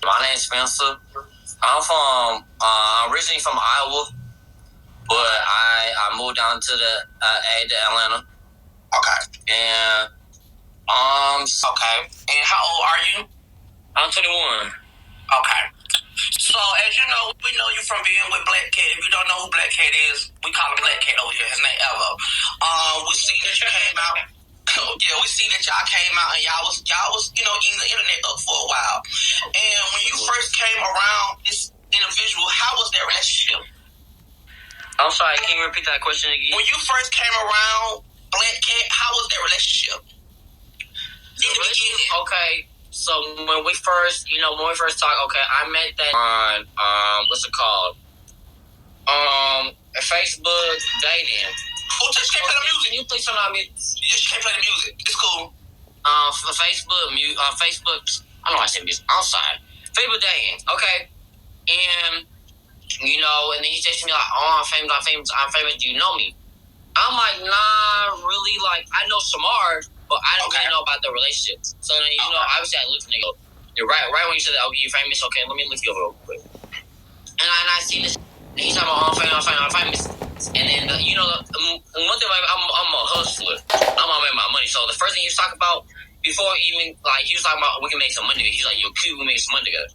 My name's Spencer. I'm from originally from Iowa, but I moved down to to Atlanta. Okay. And okay. And how old are you? I'm 21. Okay. So as you know, we know you from being with Black Cat. If you don't know who Black Cat is, we call him Black Cat over here. His name Alvo. We see that you came out. Yeah, we see that y'all came out and y'all was eating the internet up for a while. And when you first came around this individual, how was that relationship? I'm sorry, can you repeat that question again? When you first came around Black Cat, how was that relationship? Okay, so when we first talked, okay, I met that on what's it called? Facebook dating. Oh, just can't play the music. Can you please turn on me? Yeah, she can't play the music. It's cool. For Facebook, Facebook. I don't know why I said music. I'm sorry. Facebook dating. Okay, and and then he texted me like, "Oh, I'm famous. Do you know me?" I'm like, "Nah, really. Like, I know Samar, but I don't really know about the relationships." So then, obviously, I looked and they go, "You're right when you said that. Oh, you're famous. Okay, let me look you up real quick." And I see this. And he's talking about, I'm famous. And then, one thing, like, I'm a hustler. I'm gonna make my money. So the first thing he was talking about, before even, like, he was talking about, we can make some money together. He's like, you're cute, we make some money together.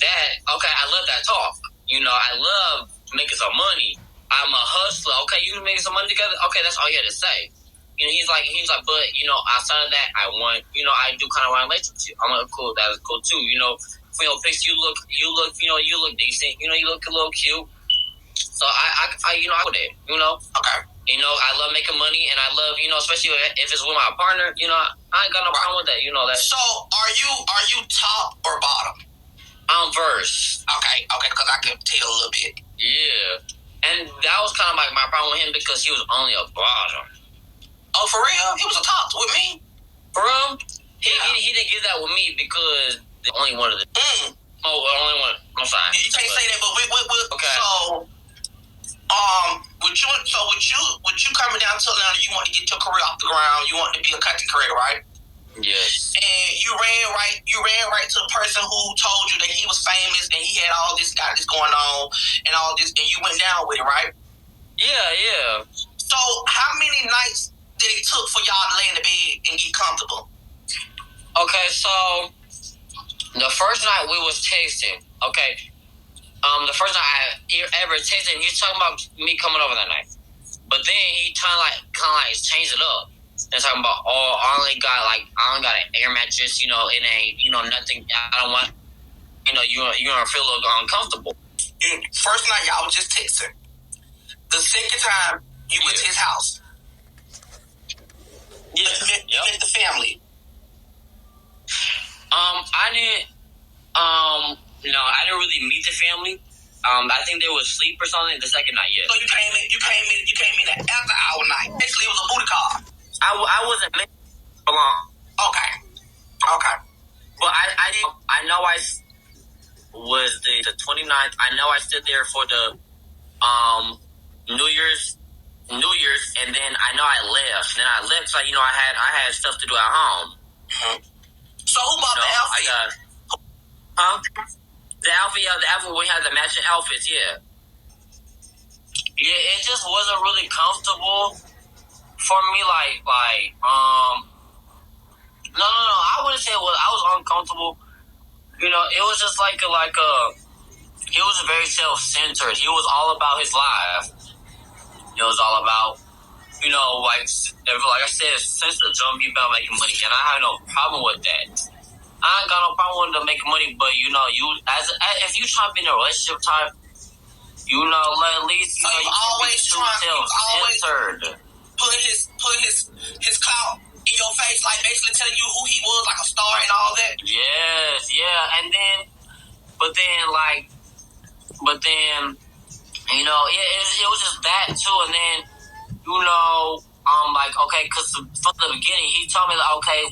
Okay, I love that talk. I love making some money. I'm a hustler. Okay, you can make some money together? Okay, that's all you had to say. He's like, but, outside of that, I want, I do kind of want to relate with you. I'm like, cool, that is cool too. Pics, you look decent. You look a little cute. So I go there. Okay. I love making money, and I love, especially if it's with my partner. I ain't got no problem with that. That. So are you top or bottom? I'm verse. Okay, because I can tell a little bit. Yeah, and that was kind of like my problem with him because he was only a bottom. Oh, for real? He was a top with me. For real? He didn't get that with me because the only one of the. Only one. I'm sorry. You can't say that, but we okay. So. With you coming down to Atlanta, you want to get your career off the ground. You want to be a content creator, right? Yes. And you ran right to the person who told you that he was famous and he had all this going on and all this, and you went down with it, right? Yeah. So how many nights did it took for y'all to lay in the bed and get comfortable? Okay, so the first night we was texting. Okay. The first time I ever texted him, he was talking about me coming over that night. But then he kind of like changed it up. And talking about, I only got an air mattress, it ain't, nothing, I don't want, you're going to feel a little uncomfortable. First night, y'all was just texting. The second time, you went to his house. You met the family. I didn't really meet the family. I think they were asleep or something the second night, yeah. So you came in at after our night. Basically, it was a booty call. I wasn't meant for long. Okay. But I know I was the 29th. I know I stood there for the New Year's, and then I know I left. And then I left, so I had stuff to do at home. Mm-hmm. So who bought the outfit? The outfit, we had the matching outfits, yeah. Yeah, it just wasn't really comfortable for me, no, I wouldn't say I was uncomfortable. It was just he was very self-centered. He was all about his life. It was all about, like I said, since the jump, you've been making money, and I have no problem with that. I ain't got no problem with making money, but if you try to be in a relationship type, at least you always self-centered. Put his clout in your face, like basically telling you who he was, like a star and all that. Yes, yeah, and then, but then it was just that too, and then okay, because from the beginning, he told me that, okay,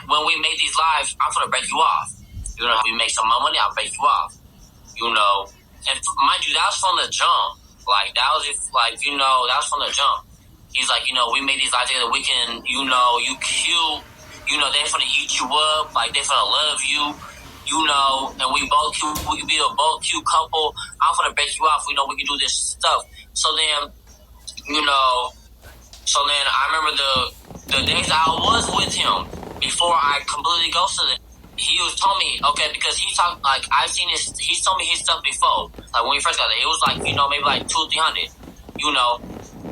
when we make these lives, I'm going to break you off. We make some more money, I'll break you off. And mind you, that was from the jump. That was from the jump. He's like, we made these lives together, we can, you cute, they're going to eat you up, they're going to love you, you know, and we can be a both cute couple. I'm gonna break you off. We know we can do this stuff. So then, you know, I remember the days I was with him before I completely ghosted him. He was telling me, okay, because he talked like I've seen his. He's told me his stuff before. Like when we first got there, it was like, you know, maybe like 200-300, you know.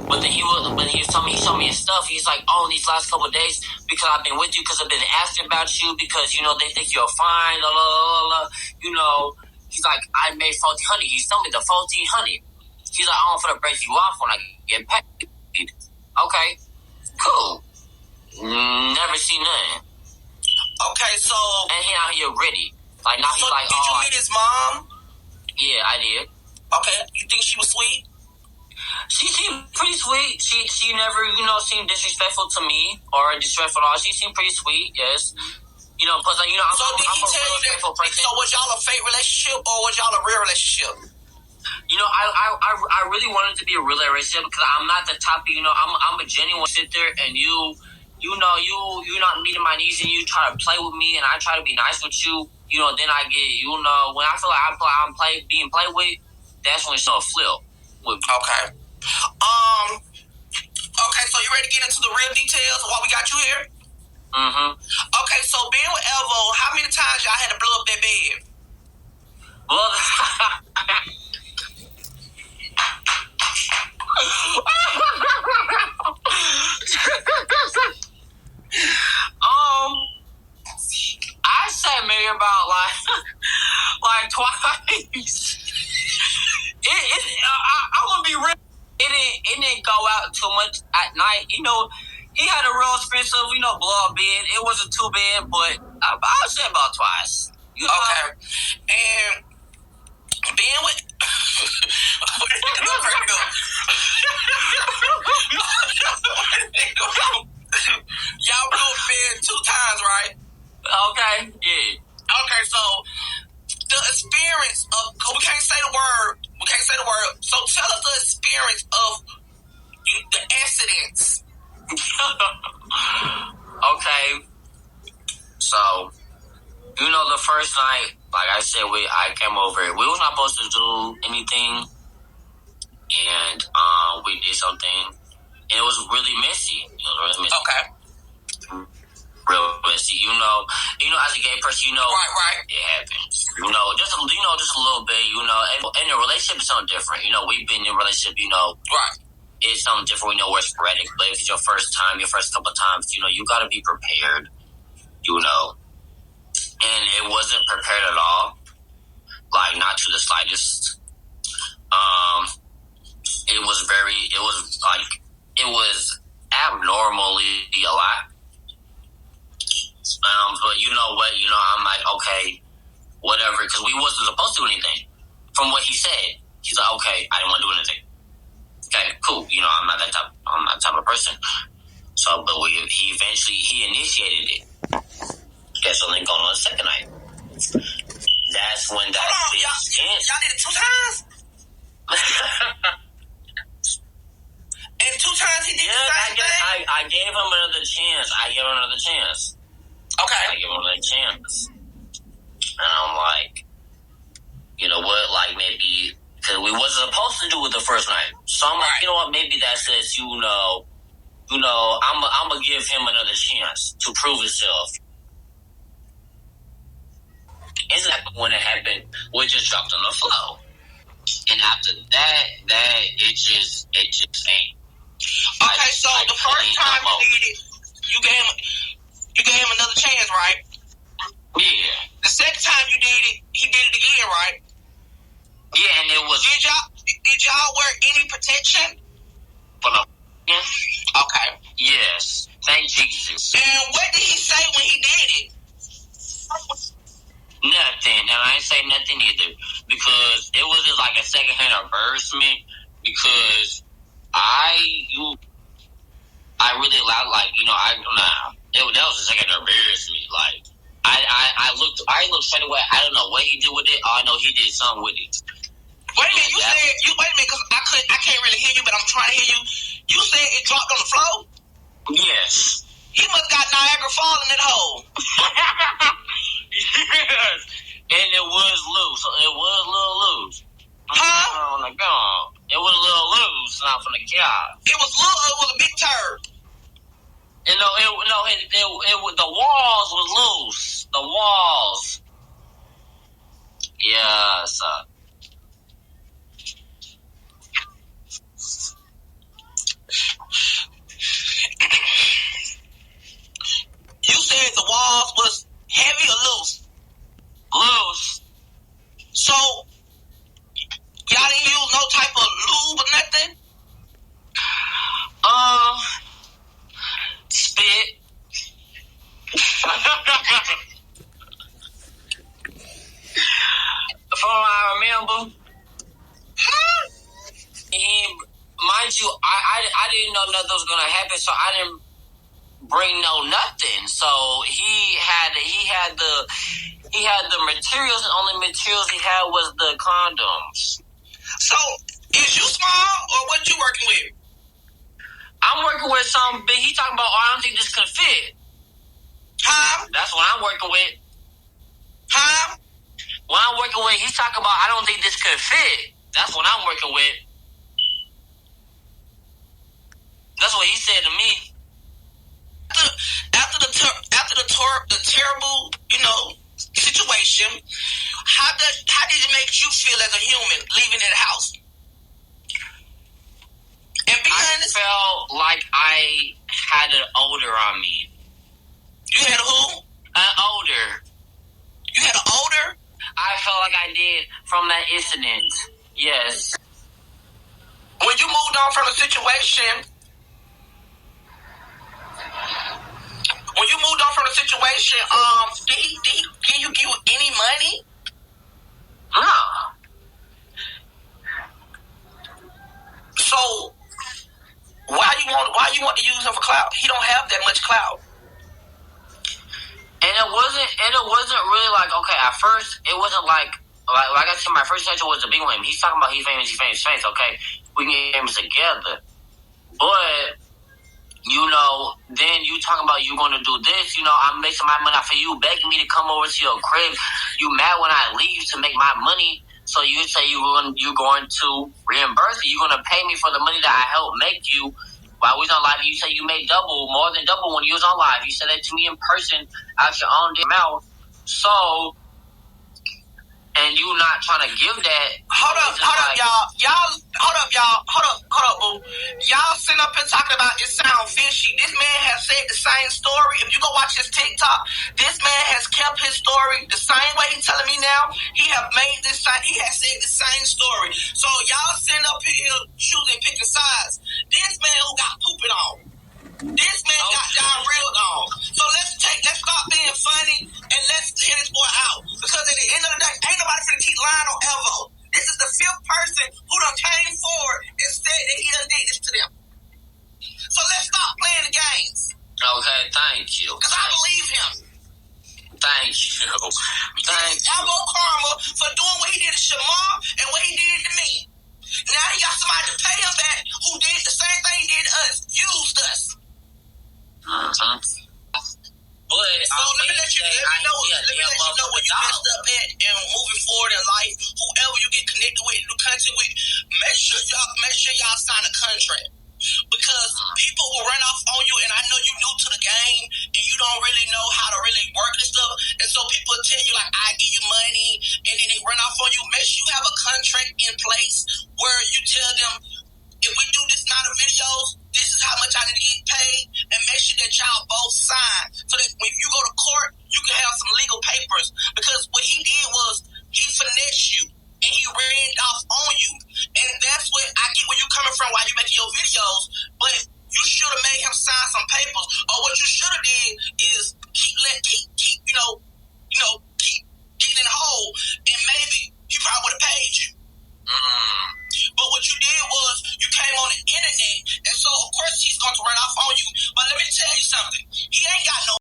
But then he was telling me, he showed me his stuff. He's like, oh, these last couple of days, because I've been with you, because I've been asking about you, because, you know, they think you're fine, blah, blah, blah, blah. You know, he's like, I made 1,400. He's telling me the 1,400. He's like, I'm gonna break you off when I get paid. Okay, cool. Never seen nothing. Okay, so... And he out here gritty. Like, now so he's like, did you meet his mom? Yeah, I did. Okay, you think she was sweet? She seemed pretty sweet. She never, you know, seemed disrespectful to me or disrespectful at all. She seemed pretty sweet, yes. You know, plus, you know, I'm a real respectful person. So was y'all a fake relationship or was y'all a real relationship? You know, I really wanted to be a real relationship because I'm not the type of, you know, I'm a genuine sit there and you're not meeting my needs and you try to play with me and I try to be nice with you, you know, then I get, you know, when I feel like I'm being played with, that's when it's gonna flip. Okay. Okay, so you ready to get into the real details of why we got you here? Mm-hmm. Okay, so being with Alvo, how many times y'all had to blow up that bed? Well, I said maybe about like twice. I'm gonna be real. It didn't go out too much at night. You know, he had a real expensive, you know, blow up bed. It wasn't too bad, but I'll say about twice. You know? Okay, and being with. Y'all blew up bed 2 times, right? Okay, yeah. Okay, so the experience of we can't say the word. So tell us the experience of the incidents. Okay, so you know the first night, like I said, I came over. We was not supposed to do anything, and we did something, and it was really messy. Okay. Real messy. You know, as a gay person, you know, right. It happens. You know, just a little bit. You know, and a relationship is something different. You know, we've been in a relationship. You know, right. It's something different. We know we're sporadic, but if it's your first time, your first couple of times, you know, you got to be prepared. You know, and it wasn't prepared at all. Like, not to the slightest. It was abnormally a lot. But you know what? You know, I'm like, okay, whatever, because we wasn't supposed to do anything. From what he said, he's like, okay, I didn't want to do anything. Okay, cool. You know, I'm not that type of person. So, but he initiated it. Okay, so then going on the second night. That's when that y'all did it 2 times? And 2 times he did the same thing? I gave him another chance. Okay. I gave him another chance. And I'm like, you know what, like maybe, because we wasn't supposed to do it the first night. So I'm like, you know what, maybe that says, you know, I'm going to give him another chance to prove himself. Isn't that when it happened, we just dropped on the floor. And after that, it just ain't. Okay, so the first time you did it, you gave him another chance, right? Yeah. The second time you did it, he did it again, right? Yeah, and it was... Did y'all wear any protection? For the... Okay. Yes. Thank Jesus. And what did he say when he did it? Nothing. And I ain't say nothing either. Because it was just like a secondhand embarrassment. Because I really allowed, like, you know, that was a second embarrassment. Like, I looked straight away. I don't know what he did with it. I know he did something with it. Wait a minute, because I can't really hear you, but I'm trying to hear you. You said it dropped on the floor? Yes. He must got Niagara Falls in that hole. Yes. And it was loose. It was a little loose. Huh? Oh my God. It was a little loose, not from the cow. It was little. It was a big turd. And the walls was loose. The walls. Yes. You said the walls was heavy or loose? Loose. So, y'all didn't use no type of lube or nothing? Spit. From what I remember, mind you, I didn't know nothing was gonna happen, so I didn't bring nothing. So he had the materials. The only materials he had was the condoms. So, is you small or what you working with? I'm working with some big. He talking about, oh, I don't think this could fit. Huh? That's what I'm working with. Huh? What I'm working with, he's talking about, I don't think this could fit. That's what I'm working with. That's what he said to me. After the terrible, situation, how did it make you feel as a human leaving that house? And be honest, I felt like I had an odor on me. You had a who? An odor. You had an odor? I felt like I did from that incident. Yes. When you moved on from the situation, did he give you any money? No. So why you want to use him for clout? He don't have that much clout. And it wasn't really like, okay, at first it wasn't like I said, my first intention was to be with him. He's talking about he's famous, okay, we can get him together. But then you talking about you going to do this, I'm making my money off of you, begging me to come over to your crib. You mad when I leave to make my money, so you say you're going to reimburse me. You're going to pay me for the money that I helped make you while we was on live. You say you made more than double when you was on live. You said that to me in person out your own damn mouth. So, and you not trying to give that. Hold up, y'all. Hold up, boo. Y'all sitting up here talking about it sound fishy. This man has said the same story. If you go watch his TikTok, this man has kept his story the same way he's telling me now. He has said the same story. So y'all sitting up here choosing, picking sides. This man who got pooping on. This man got diarrhea on. So let's stop being funny and let's hear this boy out. Because at the end of the day, ain't nobody finna keep lying on Alvo. This is the fifth person who done came forward and said that he done did this to them. So let's stop playing the games. Okay, thank you. Because I believe him. Thank you. Thank you. Alvo karma for doing what he did to Shamar and what he did to me. Now he got somebody to pay him back who did the same thing he did to us. Used us. But so let me let you know where you messed up at and moving forward in life. Whoever you get connected with, do content with, make sure y'all sign a contract. Because people will run off on you, and I know you new to the game and you don't really know how to really work this stuff. And so people tell you like, I give you money, and then they run off on you. Make sure you have a contract in place where you tell them, if we do this amount of videos, this is how much I need to get paid, and make sure that y'all both sign so that when you go to court, you can have some legal papers. Because what he did was he finessed you and he ran off on you, and that's what I get where you coming from while you making your videos. But you should have made him sign some papers, or what you should have did is keep getting in the hole